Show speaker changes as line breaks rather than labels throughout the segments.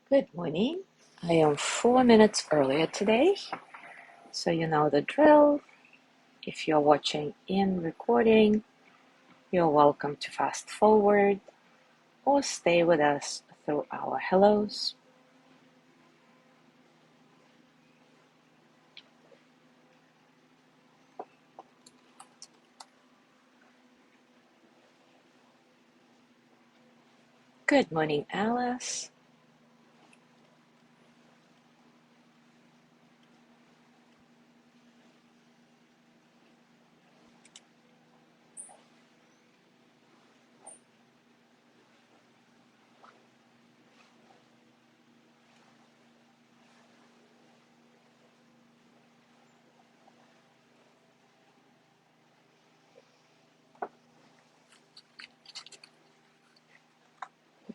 Good morning. I am 4 minutes earlier today, so you know the drill. If you're watching in recording, you're welcome to fast forward or stay with us through our hellos. Good morning, Alice.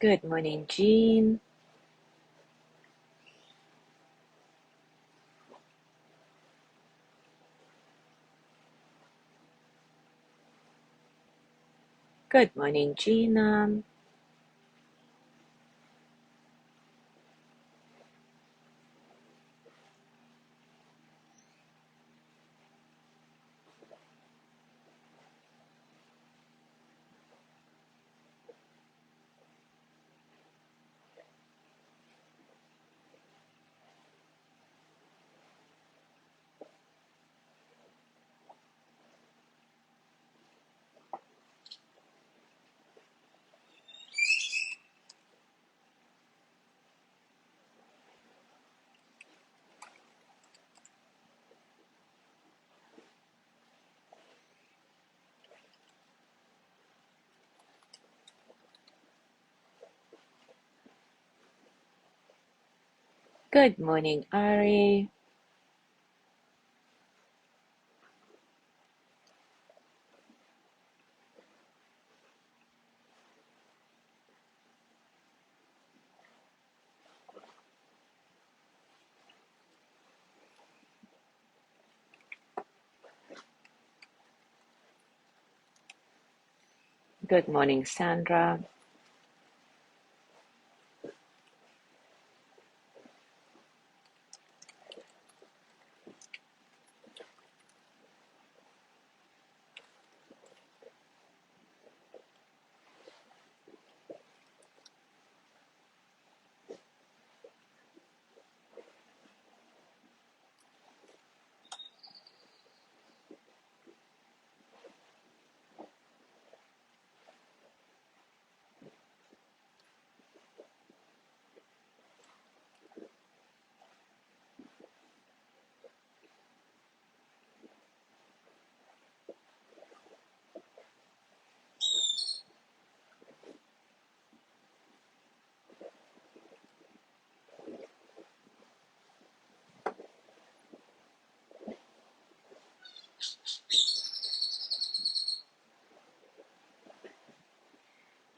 Good morning, Jean. Good morning, Gina. Good morning, Ari. Good morning, Sandra.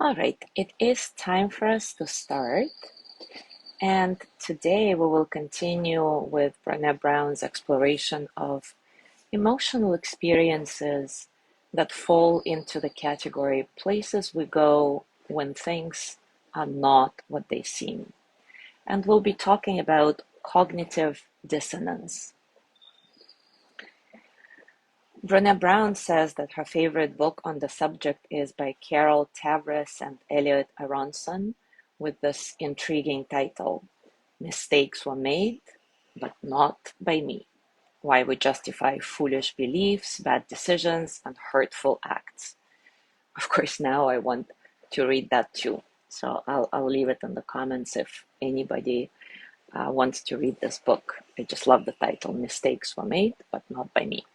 All right, it is time for us to start. And today we will continue with Brené Brown's exploration of emotional experiences that fall into the category places we go when things are not what they seem. And we'll be talking about cognitive dissonance. Brené Brown says that her favorite book on the subject is by Carol Tavris and Elliot Aronson with this intriguing title, Mistakes Were Made, but Not by Me. Why we justify foolish beliefs, bad decisions, and hurtful acts. Of course, now I want to read that too. So I'll leave it in the comments if anybody wants to read this book. I just love the title, Mistakes Were Made, but Not by Me.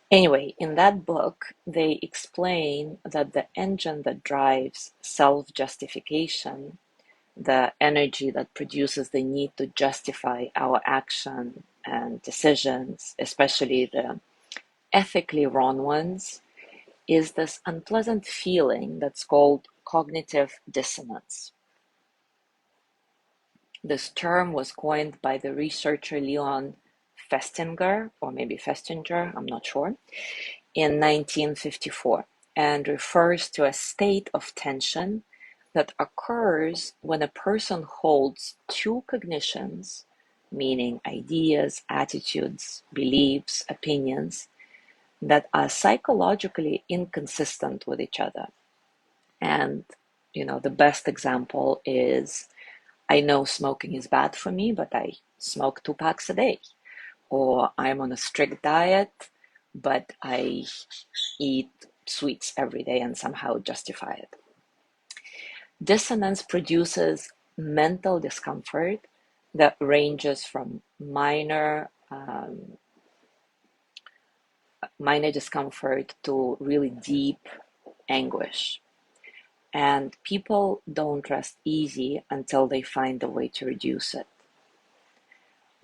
Anyway, in that book, they explain that the engine that drives self-justification, the energy that produces the need to justify our action and decisions, especially the ethically wrong ones, is this unpleasant feeling that's called cognitive dissonance. This term was coined by the researcher Leon Festinger, or maybe Festinger, I'm not sure, in 1954, and refers to a state of tension that occurs when a person holds two cognitions, meaning ideas, attitudes, beliefs, opinions, that are psychologically inconsistent with each other. And, the best example is, I know smoking is bad for me, but I smoke 2 packs a day. Or I'm on a strict diet, but I eat sweets every day and somehow justify it. Dissonance produces mental discomfort that ranges from minor discomfort to really deep anguish. And people don't rest easy until they find a way to reduce it.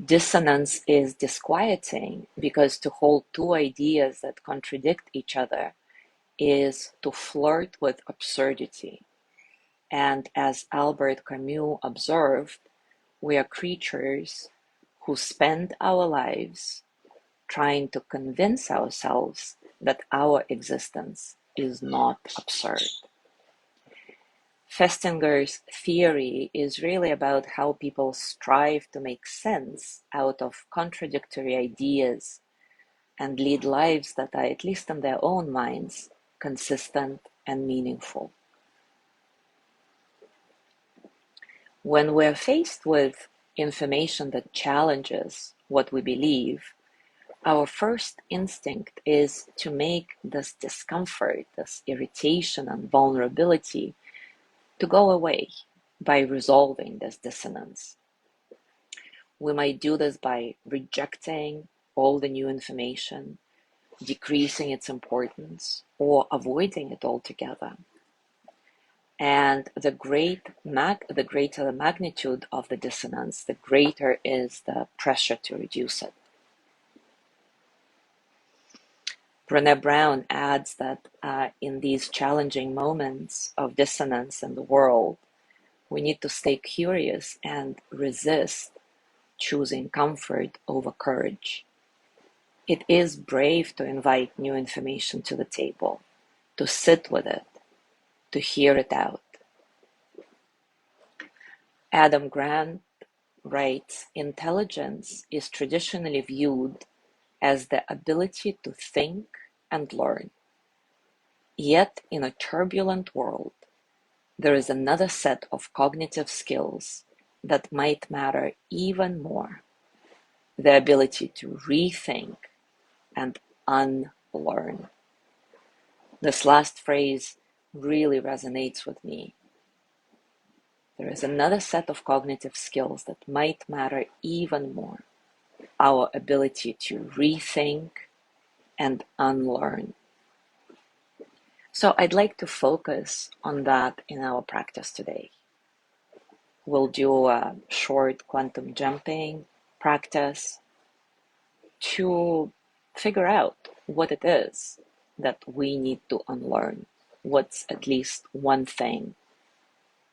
Dissonance is disquieting because to hold two ideas that contradict each other is to flirt with absurdity. And as Albert Camus observed, we are creatures who spend our lives trying to convince ourselves that our existence is not absurd. Festinger's theory is really about how people strive to make sense out of contradictory ideas and lead lives that are, at least in their own minds, consistent and meaningful. When we're faced with information that challenges what we believe, our first instinct is to make this discomfort, this irritation and vulnerability to go away by resolving this dissonance. We might do this by rejecting all the new information, decreasing its importance, or avoiding it altogether. And the greater the magnitude of the dissonance, the greater is the pressure to reduce it. Brené Brown adds that in these challenging moments of dissonance in the world, we need to stay curious and resist choosing comfort over courage. It is brave to invite new information to the table, to sit with it, to hear it out. Adam Grant writes, intelligence is traditionally viewed as the ability to think and learn. Yet, in a turbulent world, there is another set of cognitive skills that might matter even more: the ability to rethink and unlearn. This last phrase really resonates with me. There is another set of cognitive skills that might matter even more: our ability to rethink and unlearn. So I'd like to focus on that in our practice today. We'll do a short quantum jumping practice to figure out what it is that we need to unlearn. What's at least one thing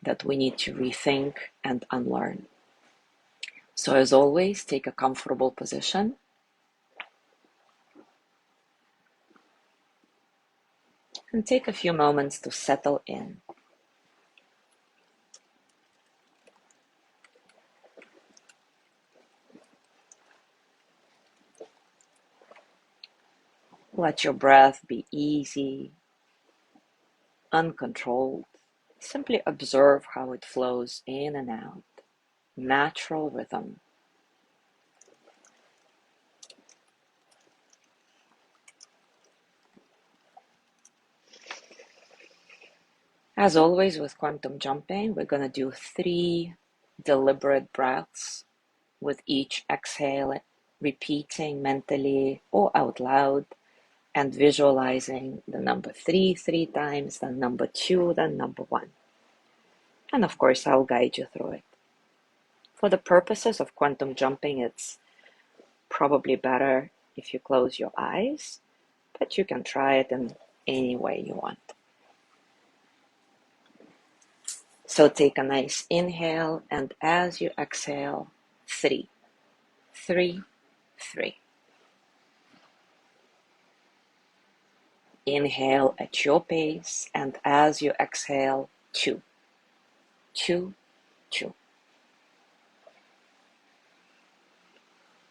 that we need to rethink and unlearn. So as always, take a comfortable position. And take a few moments to settle in. Let your breath be easy, uncontrolled. Simply observe how it flows in and out. Natural rhythm. As always with quantum jumping, we're going to do 3 deliberate breaths with each exhale, repeating mentally or out loud and visualizing the number 3 times, then number 2, then number 1. And of course, I'll guide you through it. For the purposes of quantum jumping, it's probably better if you close your eyes, but you can try it in any way you want. So take a nice inhale, and as you exhale, 3, 3, 3. Inhale at your pace, and as you exhale, 2, 2, 2.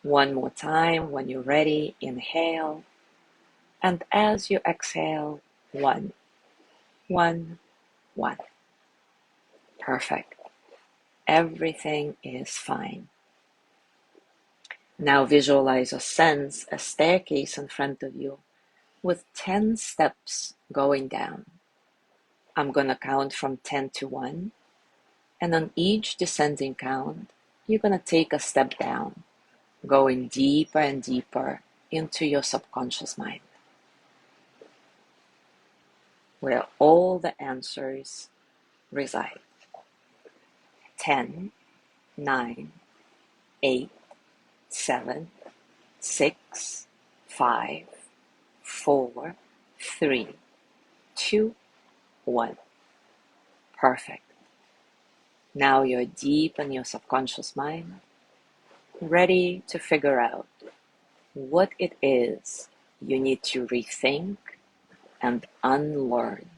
One more time. When you're ready, inhale. And as you exhale, 1, 1, 1. Perfect. Everything is fine. Now visualize or sense a staircase in front of you with 10 steps going down. I'm going to count from 10 to 1. And on each descending count, you're going to take a step down, going deeper and deeper into your subconscious mind, where all the answers reside. 10, 9, 8, 7, 6, 5, 4, 3, 2, 1. Perfect. Now you're deep in your subconscious mind, ready to figure out what it is you need to rethink and unlearn.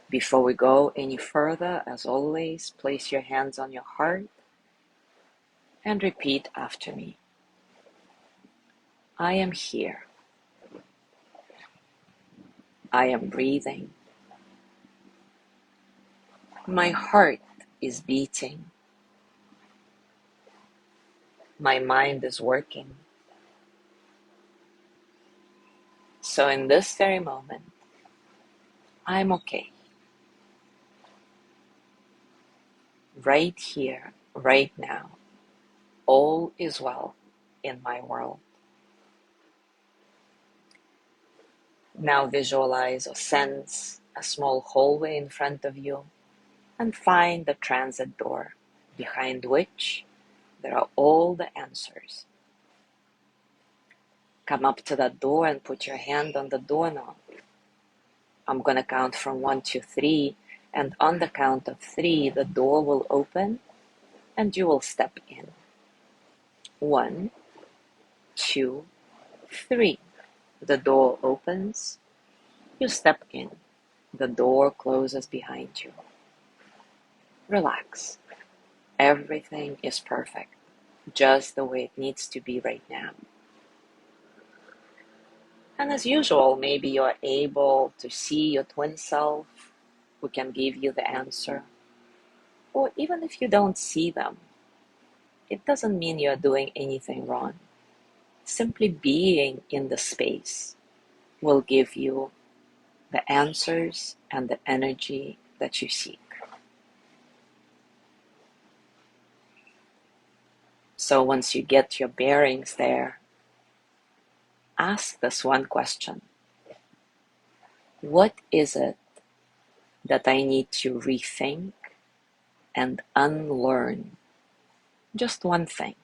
Before we go any further, as always, place your hands on your heart and repeat after me. I am here. I am breathing. My heart is beating. My mind is working. So in this very moment, I'm okay. Right here, right now, all is well in my world. Now visualize or sense a small hallway in front of you and find the transit door behind which there are all the answers. Come up to that door and put your hand on the doorknob. I'm going to count from 1 to 3, and on the count of 3, the door will open and you will step in. 1, 2, 3. The door opens, you step in. The door closes behind you. Relax. Everything is perfect, just the way it needs to be right now. And as usual, maybe you're able to see your twin self who can give you the answer. Or even if you don't see them, it doesn't mean you're doing anything wrong. Simply being in the space will give you the answers and the energy that you seek. So once you get your bearings there, ask this one question. What is it that I need to rethink and unlearn? Just one thing.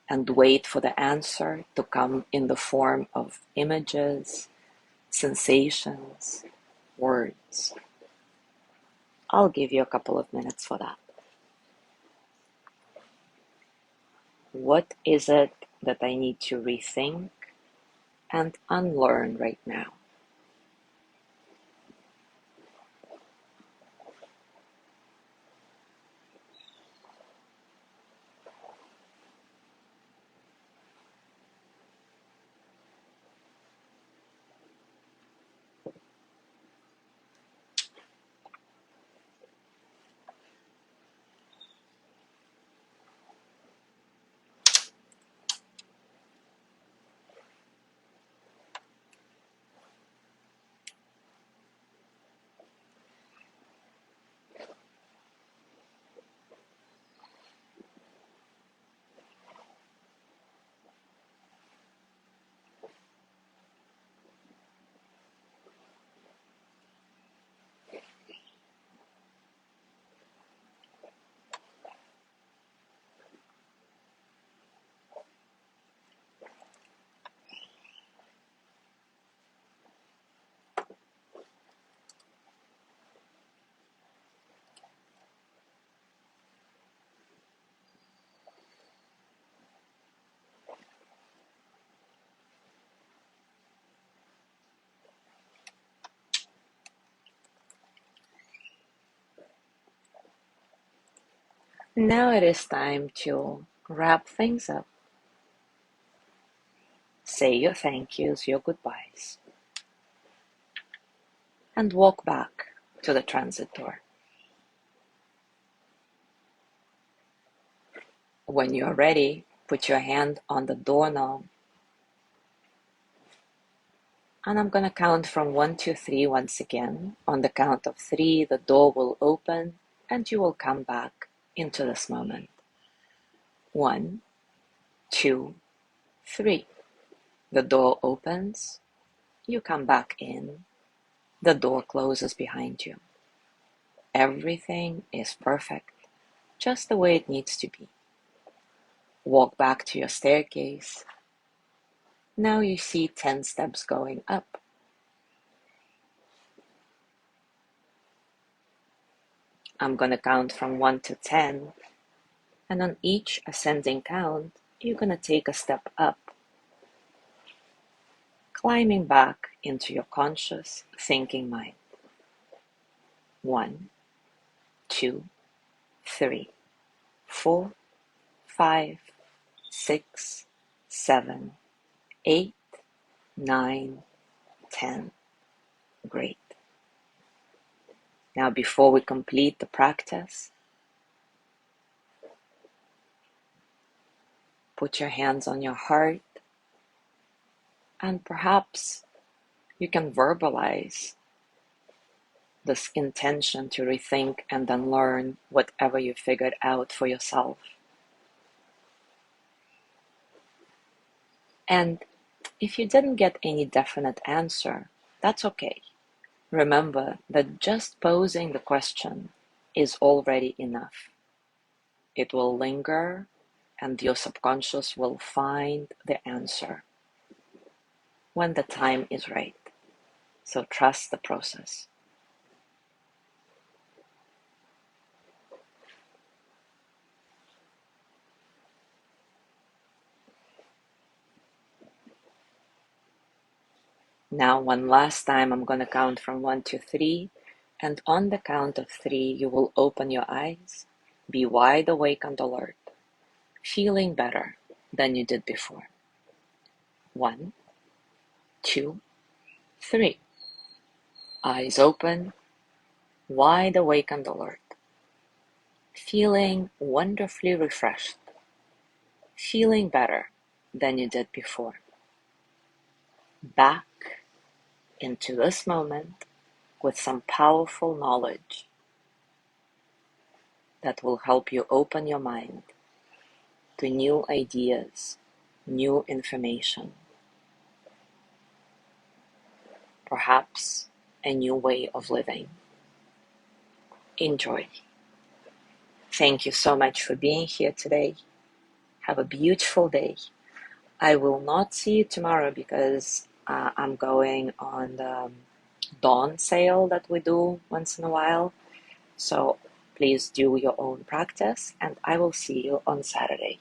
And wait for the answer to come in the form of images, sensations, words. I'll give you a couple of minutes for that. What is it that I need to rethink and unlearn right now? Now it is time to wrap things up. Say your thank yous, your goodbyes, and walk back to the transit door. When you are ready, put your hand on the doorknob, and I'm going to count from 1 to 3 once again. On the count of 3, the door will open and you will come back into this moment. 1, 2, 3. The door opens, you come back in, the door closes behind you. Everything is perfect, just the way it needs to be. Walk back to your staircase. Now you see 10 steps going up. I'm going to count from 1 to 10, and on each ascending count, you're going to take a step up, climbing back into your conscious thinking mind. 1, 2, 3, 4, 5, 6, 7, 8, 9, 10. Great. Now, before we complete the practice, put your hands on your heart, and perhaps you can verbalize this intention to rethink and unlearn whatever you figured out for yourself. And if you didn't get any definite answer, that's okay. Remember that just posing the question is already enough. It will linger, and your subconscious will find the answer when the time is right. So trust the process. Now, one last time, I'm going to count from 1 to 3. And on the count of 3, you will open your eyes, be wide awake and alert, feeling better than you did before. 1, 2, 3. Eyes open, wide awake and alert, feeling wonderfully refreshed, feeling better than you did before. Back into this moment with some powerful knowledge that will help you open your mind to new ideas, new information, perhaps a new way of living. Enjoy. Thank you so much for being here today. Have a beautiful day. I will not see you tomorrow because I'm going on the dawn sale that we do once in a while. So please do your own practice, and I will see you on Saturday.